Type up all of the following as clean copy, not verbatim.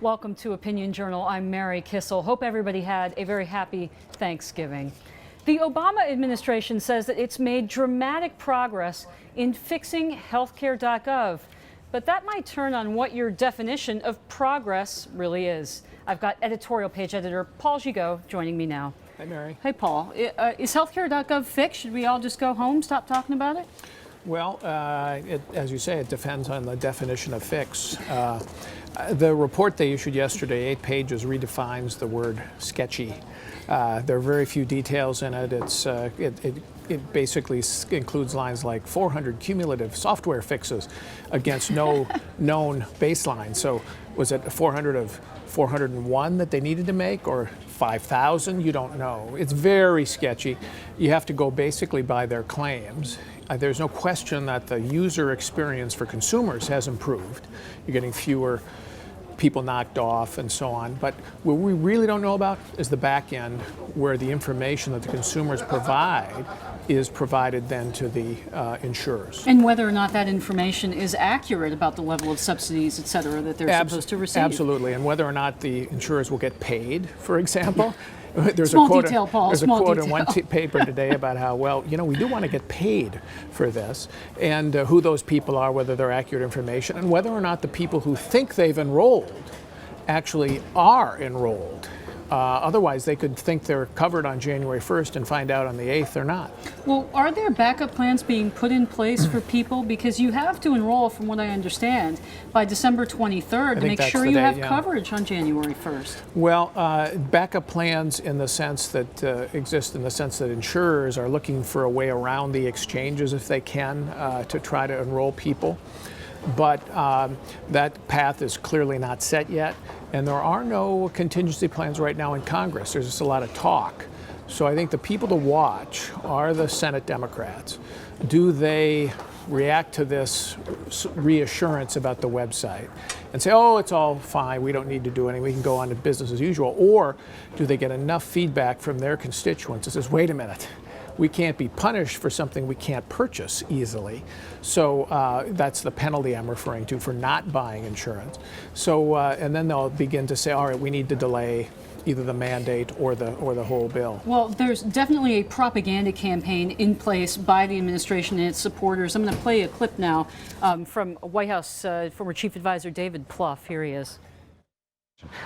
Welcome to Opinion Journal. I'm Mary Kissel. Hope everybody had a very happy Thanksgiving. The Obama administration says that it's made dramatic progress in fixing Healthcare.gov, but that might turn on what your definition of progress really is. I've got editorial page editor Paul Gigot joining me now. Hi, Mary. Hey, Paul. Is Healthcare.gov fixed? Should we all just go home, stop talking about it? Well, as you say, it depends on the definition of fix. The report they issued yesterday, 8 pages, redefines the word sketchy. There are very few details in it. It basically includes lines like 400 cumulative software fixes against no known baseline. So was it 400 of 401 that they needed to make, or 5,000? You don't know. It's very sketchy. You have to go basically by their claims. There's no question that the user experience for consumers has improved. You're getting fewer people knocked off and so on. But what we really don't know about is the back end, where the information that the consumers provide is provided then to the insurers. And whether or not that information is accurate about the level of subsidies, et cetera, that they're supposed to receive. Absolutely. And whether or not the insurers will get paid, for example. There's small a quote, detail, Paul. There's small a quote detail. in one paper today about how, well, you know, we do want to get paid for this, and who those people are, whether they're accurate information, and whether or not the people who think they've enrolled actually are enrolled. Otherwise, they could think they're covered on January 1st and find out on the 8th they're not. Well, are there backup plans being put in place for people? Because you have to enroll, from what I understand, by December 23rd to make sure you have coverage on January 1st. Well, backup plans in the sense that exist in the sense that insurers are looking for a way around the exchanges if they can to try to enroll people. But that path is clearly not set yet, and there are no contingency plans right now in Congress. There's just a lot of talk. So I think the people to watch are the Senate Democrats. Do they react to this reassurance about the website and say, oh, it's all fine, we don't need to do anything, we can go on to business as usual? Or do they get enough feedback from their constituents that says, wait a minute, we can't be punished for something we can't purchase easily. So that's the penalty I'm referring to for not buying insurance. So and then they'll begin to say, all right, we need to delay either the mandate or the whole bill. Well, there's definitely a propaganda campaign in place by the administration and its supporters. I'm going to play a clip now from White House former Chief Advisor David Plouffe. Here he is.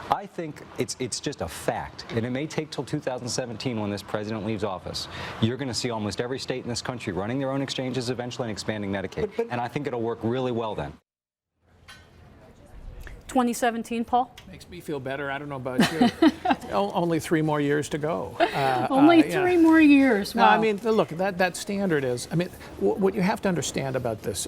I think it's just a fact, and it may take till 2017 when this president leaves office. You're going to see almost every state in this country running their own exchanges eventually and expanding Medicaid, and I think it'll work really well then. 2017, Paul? Makes me feel better. I don't know about you. Only 3 more years to go. Only 3 more years. Wow. No, I mean, look, that standard is, I mean, what you have to understand about this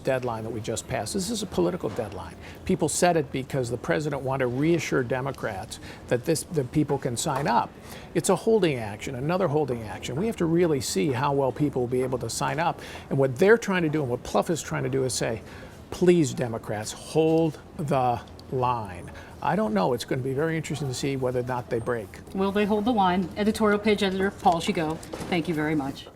deadline that we just passed, this is a political deadline. People set it because the president wanted to reassure Democrats that that people can sign up. It's a holding action, another holding action. We have to really see how well people will be able to sign up. And what they're trying to do and what Plouffe is trying to do is say, please, Democrats, hold the line. I don't know. It's going to be very interesting to see whether or not they break. Will they hold the line? Editorial page editor Paul Gigot, thank you very much.